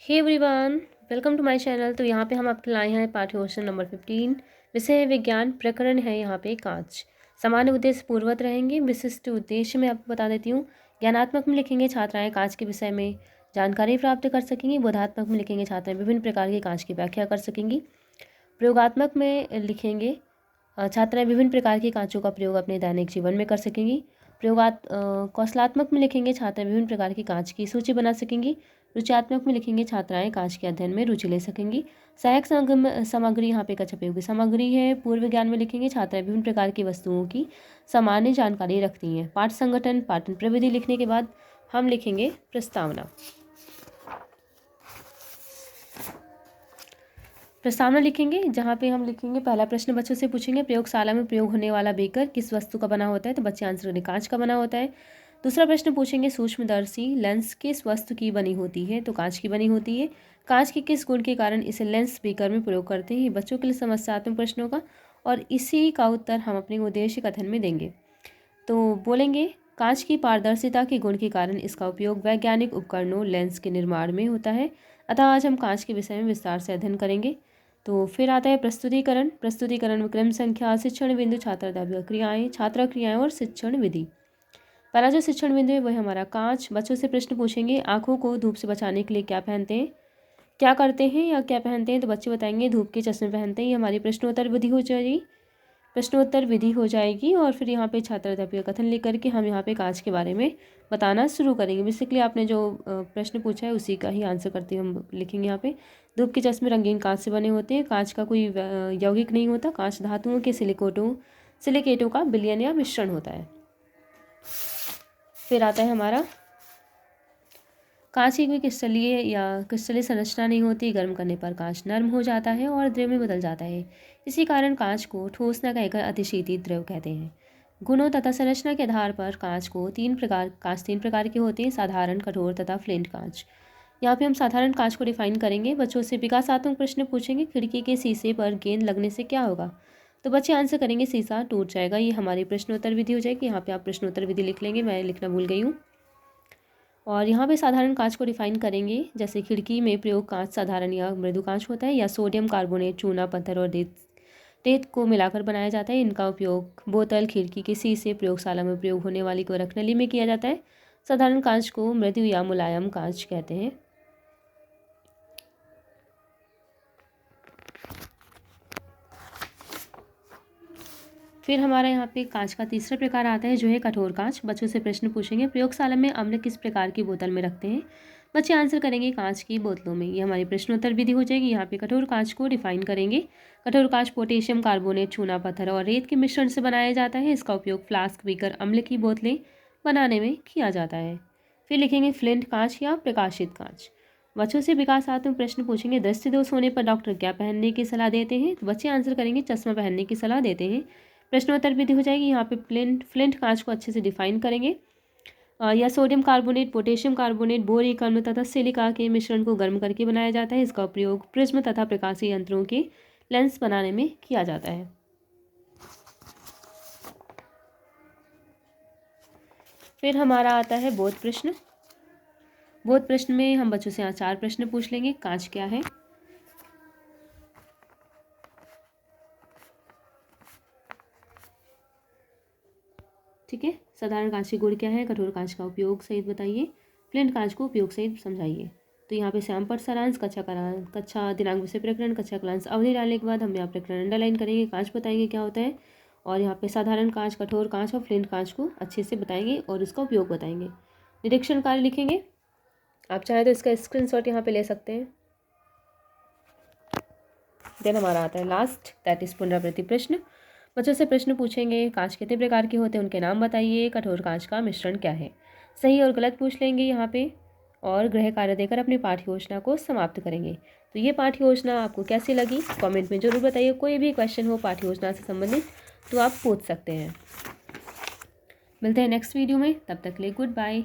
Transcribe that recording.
Hey everyone, welcome to my channel. तो यहाँ पे हम आपके लाए हैं पाठ्य क्वेश्चन नंबर 15। विषय है विज्ञान, प्रकरण है यहाँ पे कांच। सामान्य उद्देश्य पूर्ववत रहेंगे। विशिष्ट उद्देश्य मैं आपको बता देती हूँ। ज्ञानात्मक में लिखेंगे छात्राएं कांच के विषय में जानकारी प्राप्त कर सकेंगी। बोधात्मक में लिखेंगे छात्राएं विभिन्न प्रकार के कांच की व्याख्या कर सकेंगी। प्रयोगात्मक में लिखेंगे छात्राएं विभिन्न प्रकार के कांचों का प्रयोग अपने दैनिक जीवन में कर सकेंगी। कौशलात्मक में लिखेंगे छात्राएं विभिन्न प्रकार की कांच की सूची बना सकेंगी। रुचियात्मक में लिखेंगे छात्राएं कांच के अध्ययन में रुचि ले सकेंगी। सहायक सामग्री यहाँ पे कक्षा उपयोगी सामग्री है। पूर्व विज्ञान में लिखेंगे छात्राएं विभिन्न प्रकार की वस्तुओं की सामान्य जानकारी रखती हैं। पाठ संगठन पाठन प्रविधि लिखने के बाद हम लिखेंगे प्रस्तावना। प्रस्तावना लिखेंगे जहाँ पे हम लिखेंगे पहला प्रश्न बच्चों से पूछेंगे प्रयोगशाला में प्रयोग होने वाला बेकर किस वस्तु का बना होता है, तो बच्चे आंसर करेंगे कांच का बना होता है। दूसरा प्रश्न पूछेंगे सूक्ष्मदर्शी लेंस किस वस्तु की बनी होती है, तो कांच की बनी होती है। कांच के किस गुण के कारण इसे लेंस बेकर में प्रयोग करते हैं। बच्चों के लिए समस्यात्मक प्रश्नों का और इसी का उत्तर हम अपने उद्देश्य कथन में देंगे। तो बोलेंगे कांच की पारदर्शिता के गुण के कारण इसका उपयोग वैज्ञानिक उपकरणों लेंस के निर्माण में होता है। अतः आज हम कांच के विषय में विस्तार से अध्ययन करेंगे। तो फिर आता है प्रस्तुतिकरण। प्रस्तुतिकरण में क्रम संख्या, शिक्षण बिंदु, छात्राध्यापक क्रियाएं, छात्र क्रियाएं और शिक्षण विधि। पहला जो शिक्षण बिंदु है वह हमारा कांच। बच्चों से प्रश्न पूछेंगे आंखों को धूप से बचाने के लिए क्या पहनते हैं, क्या करते हैं या क्या पहनते हैं, तो बच्चे बताएंगे धूप के चश्मे पहनते हैं। ये हमारी प्रश्नोत्तर विधि हो जाएगी। प्रश्नोत्तर विधि हो जाएगी और फिर यहाँ पे छात्राध्यापक कथन लिख करके हम यहाँ पे कांच के बारे में बताना शुरू करेंगे। बेसिकली आपने जो प्रश्न पूछा है उसी का ही आंसर करते हुए हम लिखेंगे। यहाँ पे धूप के चश्मे रंगीन कांच से बने होते हैं। कांच का कोई यौगिक नहीं होता। कांच धातुओं के सिलिकेटों का विलयन या मिश्रण होता है। फिर आता है हमारा कांच की कोई क्रिस्टलीय संरचना नहीं होती। गर्म करने पर कांच नर्म हो जाता है और द्रव में बदल जाता है। इसी कारण कांच को ठोस न कहकर अतिशीतित द्रव कहते हैं। गुणों तथा संरचना के आधार पर कांच तीन प्रकार के होते हैं, साधारण, कठोर तथा फ्लिंट कांच। यहाँ पे हम साधारण कांच को डिफाइन करेंगे। बच्चों से विकासात्मक प्रश्न पूछेंगे खिड़की के शीशे पर गेंद लगने से क्या होगा, तो बच्चे आंसर करेंगे शीशा टूट जाएगा। ये हमारी प्रश्नोत्तर विधि हो जाएगी। यहाँ पे आप प्रश्नोत्तर विधि लिख लेंगे, मैं लिखना भूल गई हूँ। और यहाँ पे साधारण कांच को डिफाइन करेंगे। जैसे खिड़की में प्रयोग कांच साधारण या मृदु कांच होता है, या सोडियम कार्बोनेट, चूना, पत्थर और रेत को मिलाकर बनाया जाता है। इनका उपयोग बोतल, खिड़की के शीशे, प्रयोगशाला में प्रयोग होने वाली कोरक नली में किया जाता है। साधारण कांच को मृदु या मुलायम कांच कहते हैं। फिर हमारा यहाँ पे कांच का तीसरा प्रकार आता है जो है कठोर कांच। बच्चों से प्रश्न पूछेंगे प्रयोगशाला में अम्ल किस प्रकार की बोतल में रखते हैं, बच्चे आंसर करेंगे कांच की बोतलों में। ये हमारी प्रश्नोत्तर विधि हो जाएगी। यहाँ पे कठोर कांच को डिफाइन करेंगे। कठोर कांच पोटेशियम कार्बोनेट, चूना, पत्थर और रेत के मिश्रण से बनाया जाता है। इसका उपयोग फ्लास्क, बीकर, अम्ल की बोतलें बनाने में किया जाता है। फिर लिखेंगे फ्लिंट कांच या प्रकाशित कांच। बच्चों से विकासात्मक प्रश्न पूछेंगे दृष्टि दोष होने पर डॉक्टर क्या पहनने की सलाह देते हैं, तो बच्चे आंसर करेंगे चश्मा पहनने की सलाह देते हैं। प्रश्नोत्तर विधि हो जाएगी। यहाँ पे फ्लिंट कांच को अच्छे से डिफाइन करेंगे। या sodium carbonate, potassium carbonate, boric अम्ल तथा सिलिका के मिश्रण को गर्म करके बनाया जाता है। इसका प्रयोग प्रिज्म तथा प्रकाशीय यंत्रों के लेंस बनाने में किया जाता है। फिर हमारा आता है बोध प्रश्न। बोध प्रश्न में हम बच्चों से यहाँ 4 प्रश्न पूछ लेंगे। कांच क्या है, ठीक है। साधारण कांच के गुण क्या है, कठोर कांच का उपयोग सहित बताइए, फ्लिंट कांच को उपयोग सहित समझाइए। तो यहाँ पे श्याम पर सारांश, कक्षा दिनांक विषय प्रकरण, कक्षा क्लास अवधि डालने के बाद हम यहाँ प्रकरण अंडरलाइन करेंगे। कांच बताएंगे क्या होता है और यहाँ पे साधारण कांच, कठोर कांच और फ्लिंट कांच को अच्छे से बताएंगे और इसका उपयोग बताएंगे। निरीक्षण कार्य लिखेंगे। आप चाहें तो इसका स्क्रीनशॉट यहाँ पे ले सकते हैं। देन हमारा आता है लास्ट, दैट इज पुनरावृत्ति प्रश्न। बच्चों से प्रश्न पूछेंगे कांच कितने प्रकार के होते हैं, उनके नाम बताइए, कठोर कांच का मिश्रण क्या है। सही और गलत पूछ लेंगे यहाँ पे और गृह कार्य देकर अपनी पाठ्य योजना को समाप्त करेंगे। तो ये पाठ्य योजना आपको कैसी लगी कमेंट में जरूर बताइए। कोई भी क्वेश्चन हो पाठ्य योजना से संबंधित तो आप पूछ सकते हैं। मिलते हैं नेक्स्ट वीडियो में, तब तक के लिए गुड बाय।